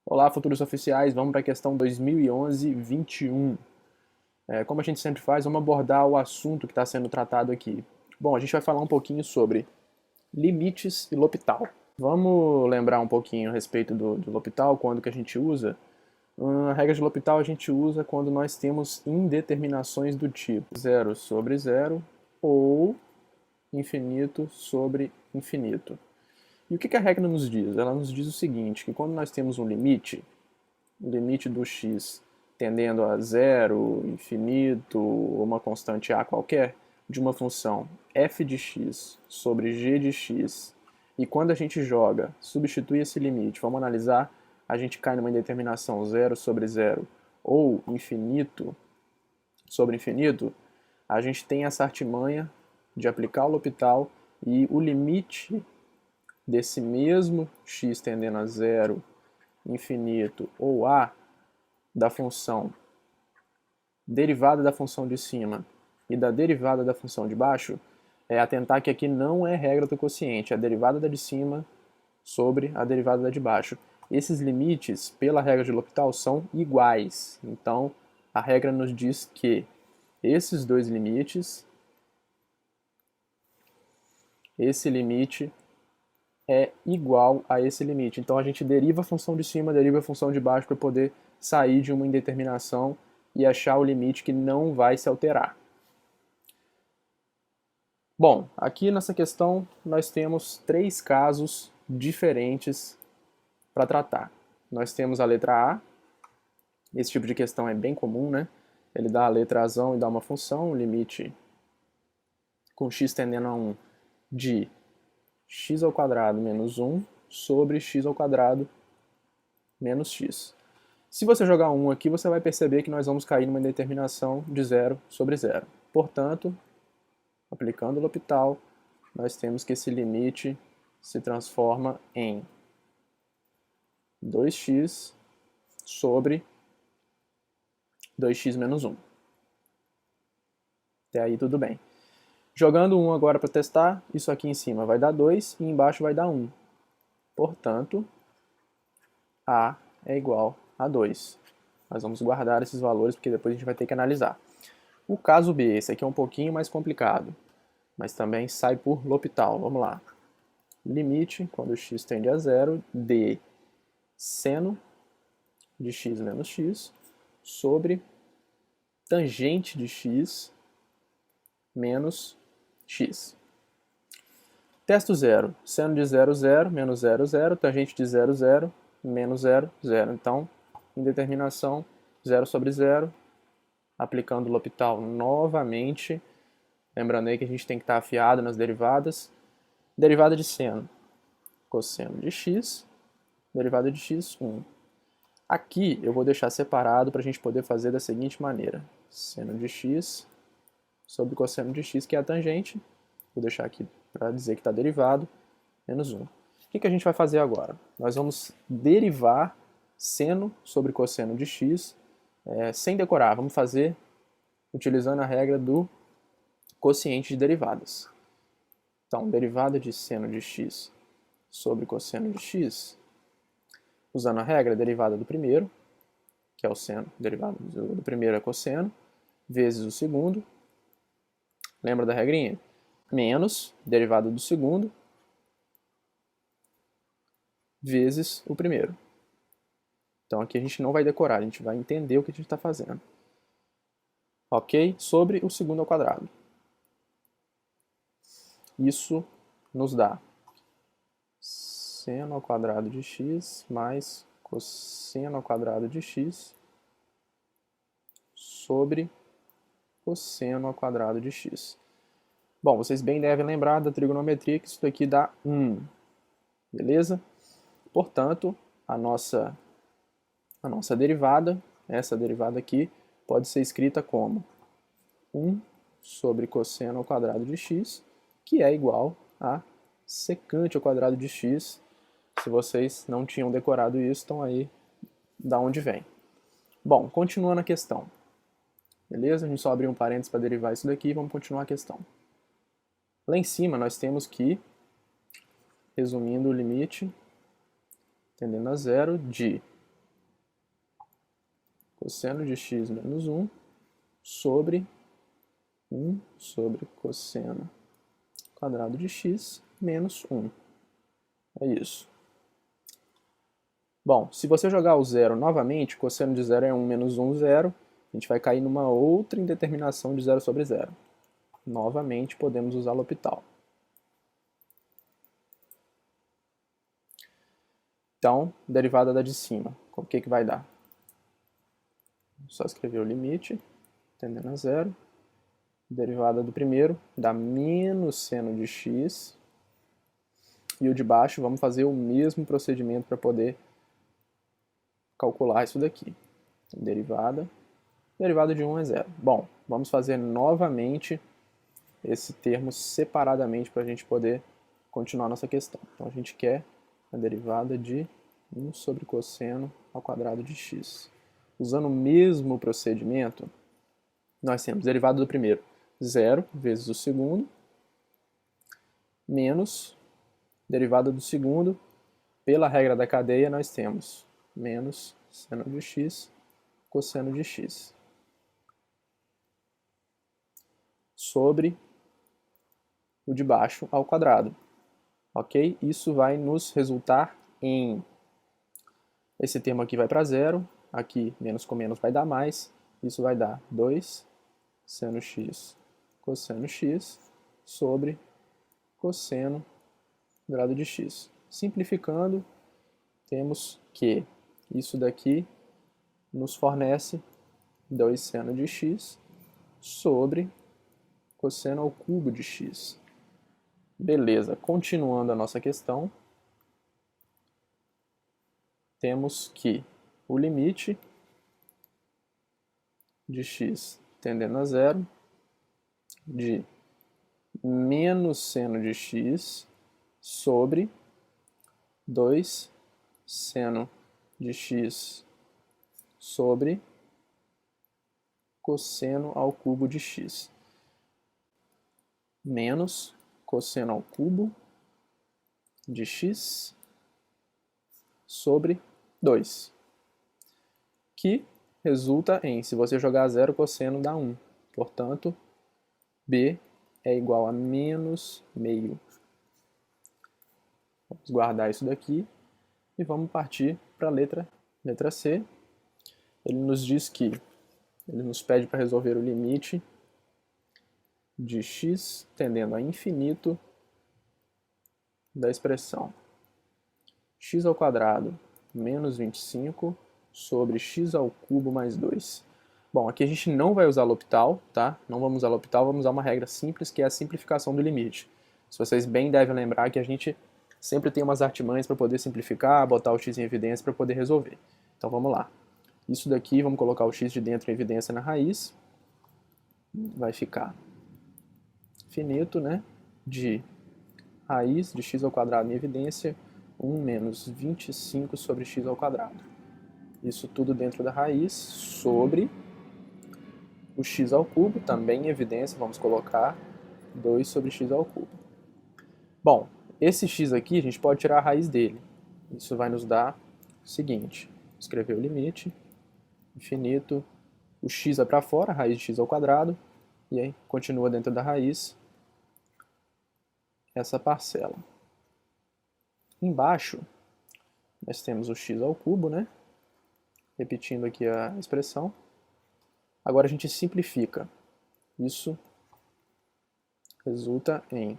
Olá, futuros oficiais, vamos para a questão 2011-21. Como a gente sempre faz, vamos abordar o assunto que está sendo tratado aqui. Bom, a gente vai falar um pouquinho sobre limites e L'Hopital. Vamos lembrar um pouquinho a respeito do L'Hopital, quando que a gente usa. A regra de L'Hopital a gente usa quando nós temos indeterminações do tipo zero sobre zero ou infinito sobre infinito. E o que a regra nos diz? Ela nos diz o seguinte, que quando nós temos um limite, o limite do x tendendo a zero, infinito, ou uma constante a qualquer, de uma função f de x sobre g de x, e quando a gente joga, substitui esse limite, vamos analisar, a gente cai numa indeterminação zero sobre zero ou infinito sobre infinito, a gente tem essa artimanha de aplicar o L'Hopital e o limite desse mesmo x tendendo a zero, infinito ou a da função derivada da função de cima e da derivada da função de baixo é atentar que aqui não é regra do quociente, é a derivada da de cima sobre a derivada da de baixo. Esses limites, pela regra de L'Hopital, são iguais. Então, a regra nos diz que esses dois limites, esse limite é igual a esse limite. Então a gente deriva a função de cima, deriva a função de baixo para poder sair de uma indeterminação e achar o limite que não vai se alterar. Bom, aqui nessa questão nós temos três casos diferentes para tratar. Nós temos a letra A, esse tipo de questão é bem comum, né? Ele dá a letra Azão e dá uma função, limite com x tendendo a 1 de x ao quadrado menos 1 sobre x ao quadrado menos x. Se você jogar 1 aqui, você vai perceber que nós vamos cair numa determinação de 0 sobre 0. Portanto, aplicando o L'Hopital, nós temos que esse limite se transforma em 2x sobre 2x menos 1. Até aí tudo bem. Jogando 1 agora para testar, isso aqui em cima vai dar 2 e embaixo vai dar 1. Portanto, A é igual a 2. Nós vamos guardar esses valores porque depois a gente vai ter que analisar. O caso B, esse aqui é um pouquinho mais complicado, mas também sai por L'Hopital. Vamos lá. Limite, quando x tende a zero, de seno de x menos x sobre tangente de x menos x. Testo zero. Seno de 0, 0, menos 0, 0. Tangente de 0, 0, menos 0, 0. Então, indeterminação 0 sobre 0. Aplicando o L'Hopital novamente. Lembrando aí que a gente tem que estar afiado nas derivadas. Derivada de seno. Cosseno de x. Derivada de x, 1. Aqui eu vou deixar separado para a gente poder fazer da seguinte maneira. Seno de x sobre cosseno de x, que é a tangente. Vou deixar aqui para dizer que está derivado, menos 1. O que a gente vai fazer agora? Nós vamos derivar seno sobre cosseno de x sem decorar. Vamos fazer utilizando a regra do quociente de derivadas. Então, derivada de seno de x sobre cosseno de x, usando a regra derivada do primeiro, que é o seno, derivada do primeiro é cosseno, vezes o segundo. Lembra da regrinha? Menos derivada do segundo vezes o primeiro. Então aqui a gente não vai decorar, a gente vai entender o que a gente está fazendo. Ok? Sobre o segundo ao quadrado. Isso nos dá seno ao quadrado de x mais cosseno ao quadrado de x sobre cosseno ao quadrado de x. Bom, vocês bem devem lembrar da trigonometria que isso daqui dá 1. Beleza? Portanto, a nossa derivada, essa derivada aqui, pode ser escrita como 1 sobre cosseno ao quadrado de x, que é igual a secante ao quadrado de x. Se vocês não tinham decorado isso, estão aí da onde vem. Bom, continuando a questão. Beleza? A gente só abriu um parênteses para derivar isso daqui e vamos continuar a questão. Lá em cima nós temos que, resumindo o limite, tendendo a zero, de cosseno de x menos 1 sobre 1 sobre cosseno quadrado de x menos 1. É isso. Bom, se você jogar o zero novamente, cosseno de 0 é 1 menos 1, 0. A gente vai cair numa outra indeterminação de 0 sobre 0. Novamente, podemos usar L'Hopital. Então, derivada da de cima, o que vai dar? Só escrever o limite, tendendo a 0. Derivada do primeiro dá menos seno de x. E o de baixo, vamos fazer o mesmo procedimento para poder calcular isso daqui. Derivada de 1 é 0. Bom, vamos fazer novamente esse termo separadamente para a gente poder continuar nossa questão. Então a gente quer a derivada de 1 sobre cosseno ao quadrado de x. Usando o mesmo procedimento, nós temos derivada do primeiro, 0 vezes o segundo, menos derivada do segundo, pela regra da cadeia, nós temos menos seno de x, cosseno de x, sobre o de baixo ao quadrado. Ok? Isso vai nos resultar em... Esse termo aqui vai para 0, aqui menos com menos vai dar mais, isso vai dar 2 seno x cosseno x sobre cosseno grado de x. Simplificando, temos que isso daqui nos fornece 2 seno de x sobre cosseno ao cubo de x. Beleza, continuando a nossa questão, temos que o limite de x tendendo a 0 de menos seno de x sobre 2 seno de x sobre cosseno ao cubo de x, menos cosseno ao cubo de x sobre 2, que resulta em, se você jogar 0, cosseno dá 1. Portanto, b é igual a menos meio. Vamos guardar isso daqui e vamos partir para a letra C. Ele nos diz que, ele nos pede para resolver o limite de x tendendo a infinito da expressão x ao quadrado menos 25 sobre x ao cubo mais 2. Bom, aqui a gente não vai usar L'Hopital, tá? Não vamos usar L'Hopital, vamos usar uma regra simples, que é a simplificação do limite. Se vocês bem devem lembrar que a gente sempre tem umas artimanhas para poder simplificar, botar o x em evidência para poder resolver. Então vamos lá. Isso daqui, vamos colocar o x de dentro em evidência na raiz. Vai ficar finito, né? De raiz de x ao quadrado em evidência, 1 menos 25 sobre x ao quadrado. Isso tudo dentro da raiz, sobre o x ao cubo, também em evidência, vamos colocar 2 sobre x ao cubo. Bom, esse x aqui a gente pode tirar a raiz dele. Isso vai nos dar o seguinte, escrever o limite, infinito, o x vai para fora, a raiz de x ao quadrado, e aí continua dentro da raiz essa parcela. Embaixo, nós temos o x ao cubo, né? Repetindo aqui a expressão. Agora a gente simplifica. Isso resulta em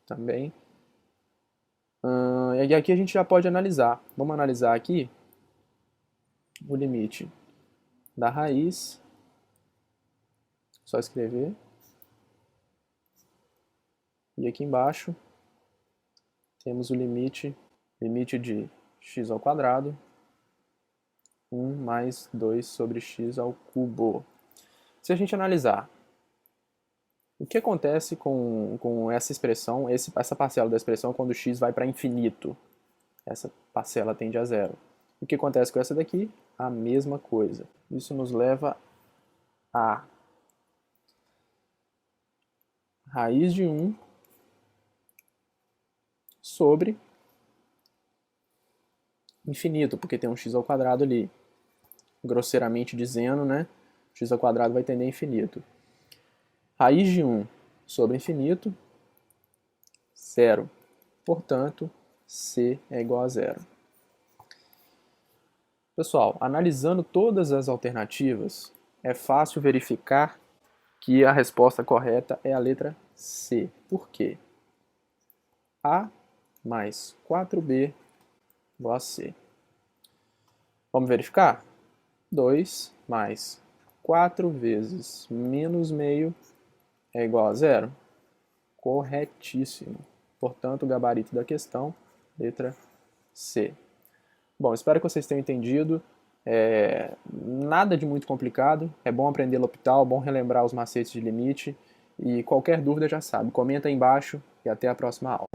também... e aqui a gente já pode analisar. Vamos analisar aqui o limite da raiz. Só escrever. E aqui embaixo temos o limite de x ao quadrado, 1 mais 2 sobre x ao cubo. Se a gente analisar, o que acontece com essa expressão, essa parcela da expressão quando x vai para infinito? Essa parcela tende a 0. O que acontece com essa daqui? A mesma coisa. Isso nos leva a raiz de 1 sobre infinito, porque tem um x ao quadrado ali. grosseiramente dizendo, né? X ao quadrado vai tender a infinito. Raiz de 1 sobre infinito, 0. Portanto, C é igual a 0. Pessoal, analisando todas as alternativas, é fácil verificar que a resposta correta é a letra C. Por quê? A mais 4B igual a C. Vamos verificar? 2 mais 4 vezes menos meio é igual a 0? Corretíssimo. Portanto, o gabarito da questão, letra C. Bom, espero que vocês tenham entendido. Nada de muito complicado. É bom aprender L'Hopital, bom relembrar os macetes de limite. E qualquer dúvida já sabe, comenta aí embaixo e até a próxima aula.